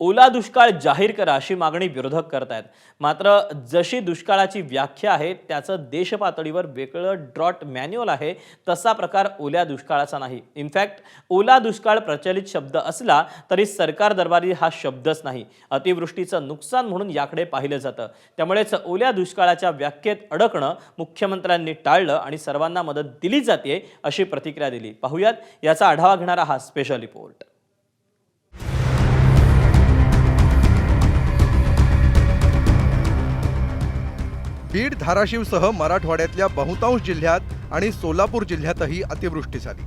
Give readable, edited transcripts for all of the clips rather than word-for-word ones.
ओला दुष्काळ जाहीर करा अशी मागणी विरोधक करतायत। मात्र जशी दुष्काळाची व्याख्या आहे त्याचं देशपातळीवर वेगळं ड्रॉट मॅन्युअल आहे, तसा प्रकार ओल्या दुष्काळाचा नाही। इनफॅक्ट ओला दुष्काळ प्रचलित शब्द असला तरी सरकार दरबारी हा शब्दच नाही। अतिवृष्टीचं नुकसान म्हणून याकडे पाहिलं जातं। त्यामुळेच ओल्या दुष्काळाच्या व्याख्येत अडकणं मुख्यमंत्र्यांनी टाळलं आणि सर्वांना मदत दिली जाते अशी प्रतिक्रिया दिली। पाहूयात याचा आढावा घेणारा हा स्पेशल रिपोर्ट। बीड, धाराशिवसह मराठवाड्यातल्या बहुतांश जिल्ह्यात आणि सोलापूर जिल्ह्यातही अतिवृष्टी झाली।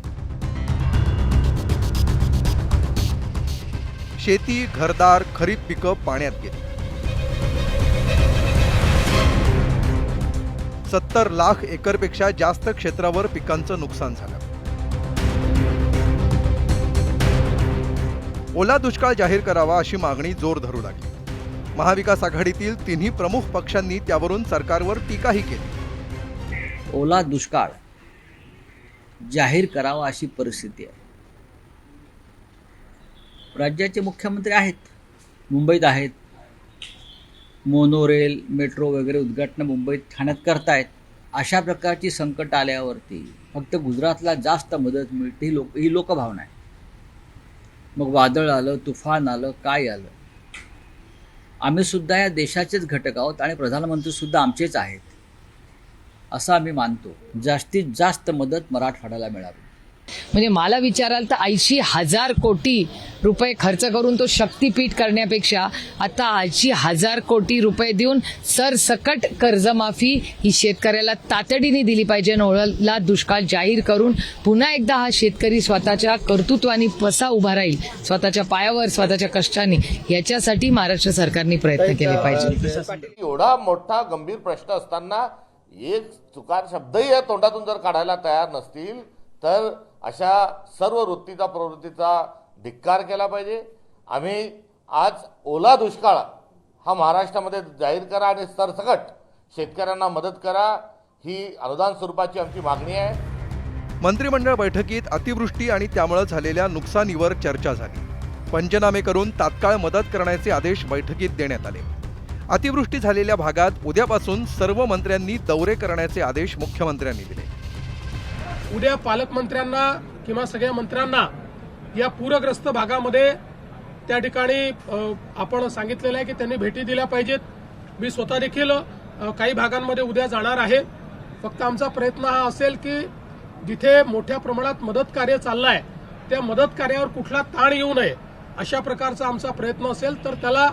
शेती, घरदार, खरीप पिकं पाण्यात गेली। 70 लाख एकरपेक्षा जास्त क्षेत्रावर पिकांचं नुकसान झालं। ओला दुष्काळ जाहीर करावा अशी मागणी जोर धरू लागली। महाविकास आघाडीतील तिन्ही प्रमुख पक्षांनी त्यावरून सरकारवर टीकाही केली। ओला दुष्काळ जाहीर करावा अशी परिस्थिती आहे। राज्याचे मुख्यमंत्री आहेत, मुंबईत आहेत, मोनोरेल, मेट्रो वगैरे उद्घाटन मुंबईत, ठाण्यात करतायत। अशा प्रकारची संकट आल्यावरती फक्त गुजरातला जास्त मदत मिळते ही लोकभावना आहे। मग वादळ आलं, तुफान आलं, काय आलं, आम्ही सुद्धा या देशाचेच घटक आहोत आणि प्रधानमंत्री सुद्धा आमचेच आहेत असं आम्ही मानतो। जास्तीत जास्त मदत मराठवाड्याला मिळावी। म्हणजे मला विचाराल तर 80,000 कोटी रुपये खर्च करून तो शक्तीपीठ करण्यापेक्षा आता 80,000 कोटी रुपये देऊन सरसकट कर्जमाफी ही शेतकऱ्याला तातडीने दिली पाहिजे। ओला दुष्काळ जाहीर करून पुन्हा एकदा हा शेतकरी स्वतःच्या कर्तृत्वाने कसा उभा राहील, स्वतःच्या पायावर, स्वतःच्या कष्टाने, याच्यासाठी महाराष्ट्र सरकारने प्रयत्न केले पाहिजे। एवढा मोठा गंभीर प्रश्न असताना एक चुकार शब्दही या तोंडातून जर काढायला तयार नसतील तर अशा सर्व वृत्तीचा प्रवृत्तीचा धिक्कार केला पाहिजे। आम्ही आज ओला दुष्काळ हा महाराष्ट्रामध्ये जाहीर करा आणि सरसकट शेतकऱ्यांना मदत करा ही अनुदान स्वरूपाची आमची मागणी आहे। मंत्रिमंडळ बैठकीत अतिवृष्टी आणि त्यामुळे झालेल्या नुकसानीवर चर्चा झाली। पंचनामे करून तात्काळ मदत करण्याचे आदेश बैठकीत देण्यात आले। अतिवृष्टी झालेल्या भागात उद्यापासून सर्व मंत्र्यांनी दौरे करण्याचे आदेश मुख्यमंत्र्यांनी दिले। उद्या पालकमंत्र्यांना किंवा सगळ्या मंत्र्यांना या पूरग्रस्त भागामध्ये त्या ठिकाणी आपण सांगितलेलं आहे की त्यांनी भेटी दिल्या पाहिजेत। मी स्वतः देखील काही भागांमध्ये उद्या जाणार आहे। फक्त आमचा प्रयत्न हा असेल की जिथे मोठ्या प्रमाणात मदत कार्य चाललं आहे त्या मदत कार्यावर कुठला ताण येऊ नये अशा प्रकारचा आमचा प्रयत्न असेल तर त्याला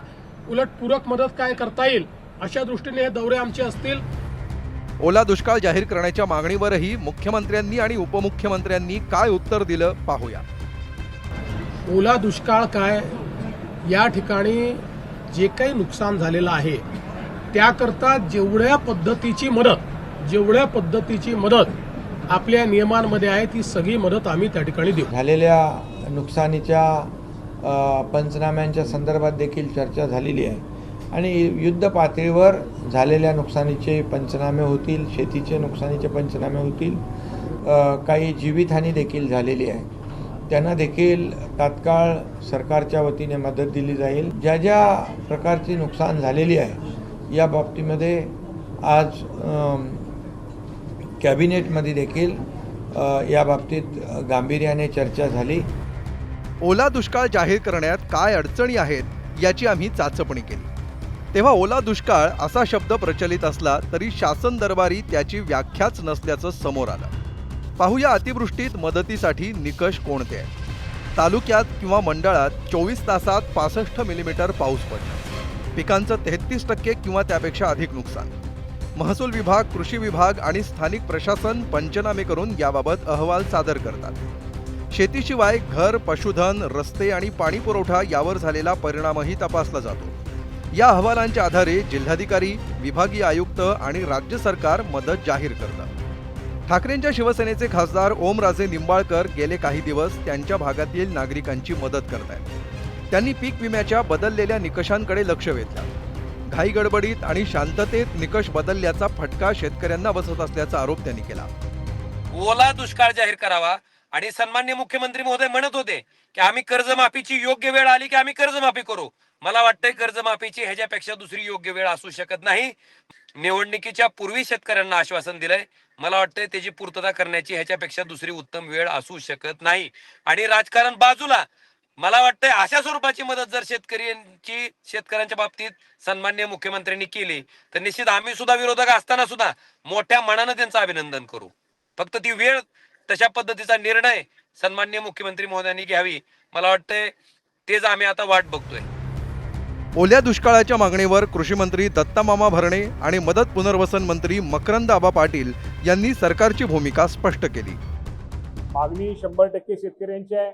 उलट पूरक मदत काय करता येईल अशा दृष्टीने हे दौरे आमचे असतील। ओला दुष्काळ जाहीर करण्याच्या मागणीवरही मुख्यमंत्र्यांनी आणि उपमुख्यमंत्र्यांनी काय उत्तर दिलं पाहूया। ओला दुष्काळ काय, या ठिकाणी जे काही नुकसान झालेलं आहे त्याकरता जेवढ्या पद्धतीची मदत आपल्या नियमांमध्ये आहे ती सगळी मदत आम्ही त्या ठिकाणी देऊ। झालेल्या नुकसानीच्या पंचनाम्यांच्या संदर्भात देखील चर्चा झालेली आहे आणि युद्ध पातळीवर झालेल्या नुकसानीचे पंचनामे होतील, शेतीचे नुकसानीचे पंचनामे होतील, काही जीवितहानी देखील झालेली आहे, त्यांना देखील तात्काळ सरकारच्या वतीने मदत दिली जाईल। ज्या ज्या प्रकारची नुकसान झालेली आहे या बाबतीमध्ये आज कॅबिनेटमध्ये देखील या बाबतीत गांभीर्याने चर्चा झाली। ओला दुष्काळ जाहीर करण्यात काय अडचणी आहेत याची आम्ही चाचपणी केली। तेव्हा ओला दुष्काळ असा शब्द प्रचलित असला तरी शासन दरबारी त्याची व्याख्याच नसल्याचं समोर आलं। पाहूया अतिवृष्टीत मदतीसाठी निकष कोणते आहेत। तालुक्यात किंवा मंडळात 24 तासात 65 मिलीमीटर पाऊस पडला। पिकांचं 33% किंवा त्यापेक्षा अधिक नुकसान। महसूल विभाग, कृषी विभाग आणि स्थानिक प्रशासन पंचनामे करून याबाबत अहवाल सादर करतात। शेतीशिवाय घर, पशुधन, रस्ते आणि पाणी पुरवठा यावर झालेला परिणामही तपासला जातो। या अहवालांच्या आधारे जिल्हाधिकारी, विभागीय आयुक्त आणि राज्य सरकार मदत जाहीर करतात। ठाकरेंच्या शिवसेनेचे खासदार ओमराजे निंबाळकर गेले काही दिवस त्यांच्या भागातील नागरिकांची मदत करतायत। त्यांनी पीक विम्याच्या बदललेल्या निकषांकडे लक्ष वेधलं। घाईगडबडीत आणि शांततेत निकष बदलल्याचा फटका शेतकऱ्यांना बसत असल्याचा आरोप त्यांनी केला। ओला दुष्काळ जाहीर करावा आणि सन्मान्य मुख्यमंत्री महोदय म्हणत होते की आम्ही कर्जमाफीची योग्य वेळ आली की आम्ही कर्जमाफी करू. मला वाटतंय कर्जमाफीची ह्याच्यापेक्षा दुसरी योग्य वेळ असू शकत नाही. निवडणुकीच्या पूर्वी शेतकऱ्यांना आश्वासन दिलंय, मला वाटतंय त्याची पूर्तता करण्याची ह्याच्यापेक्षा दुसरी उत्तम वेळ असू शकत नाही. आणि राजकारण बाजूला, मला वाटतंय अशा स्वरूपाची मदत जर शेतकऱ्यांच्या बाबतीत सन्मान्य मुख्यमंत्र्यांनी केली तर निश्चित आम्ही सुद्धा विरोधक असताना सुद्धा मोठ्या मनानं त्यांचं अभिनंदन करू. फक्त ती वेळ, तशा पद्धतीचा निर्णय सन्मान्य मुख्यमंत्री महोदयांनी घ्यावी. मला वाटतंय तेच आम्ही आता वाट बघतोय. ओल्या दुष्काळाच्या मागणीवर कृषी मंत्री दत्तामामा भरणे आणि मदत पुनर्वसन मंत्री मकरंद आबा पाटील यांनी सरकारची भूमिका स्पष्ट केली. मागणी 100% शेतकऱ्यांची आहे.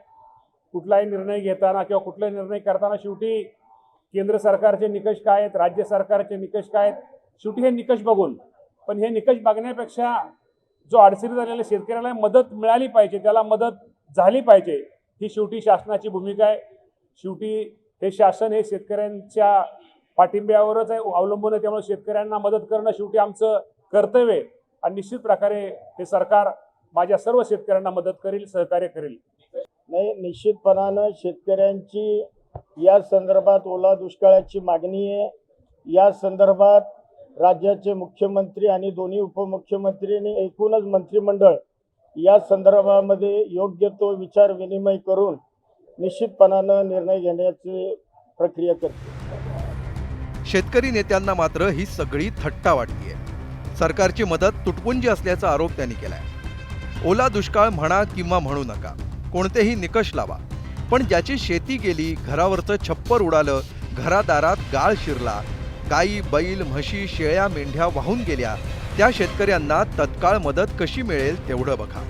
कुठलाही निर्णय घेताना किंवा कुठलाही निर्णय करताना शेवटी केंद्र सरकारचे निकष काय आहेत, राज्य सरकारचे निकष काय आहेत, शेवटी हे निकष बघून. पण हे निकष बघण्यापेक्षा जो अडचणी झालेल्या शेतकऱ्याला मदत मिळाली पाहिजे, त्याला मदत झाली पाहिजे, ही शेवटी शासनाची भूमिका आहे. शेवटी हे शासन हे शेतकऱ्यांच्या पाठिंब्यावरच आहे, अवलंबून आहे. त्यामुळे शेतकऱ्यांना मदत करणं शेवटी आमचं कर्तव्य आहे. आणि निश्चित प्रकारे हे सरकार माझ्या सर्व शेतकऱ्यांना मदत करेल, सहकार्य करेल. नाही, निश्चितपणानं शेतकऱ्यांची या संदर्भात ओला दुष्काळाची मागणी आहे. या संदर्भात राज्याचे मुख्यमंत्री आणि दोन्ही उपमुख्यमंत्री आणि एकूणच मंत्रिमंडळ या संदर्भामध्ये योग्य तो विचार विनिमय करून निश्चितपणानं निर्णय घेण्याची प्रक्रिया करते. शेतकरी नेत्यांना मात्र ही सगळी थट्टा वाटलीये. सरकारची मदत तुटपुंजी असल्याचा आरोप त्यांनी केलाय. ओला दुष्काळ म्हणा किंवा म्हणू नका, कोणतेही निकष लावा, पण ज्याची शेती गेली, घरावरचं छप्पर उडालं, घरादारात गाळ शिरला, गाई बैल म्हशी शेळ्या मेंढ्या वाहून गेल्या, त्या शेतकऱ्यांना तत्काळ मदत कशी मिळेल तेवढं बघा.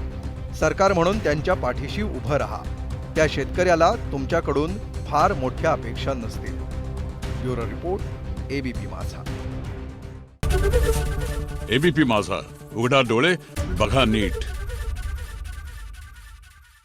सरकार म्हणून त्यांच्या पाठीशी उभं राहा. त्या शेतकऱ्याला तुमच्याकडून फार मोठ्या अपेक्षा नसतील. ब्युरो रिपोर्ट, एबीपी माझा. एबीपी माझा, उघडा डोळे बघा नीट.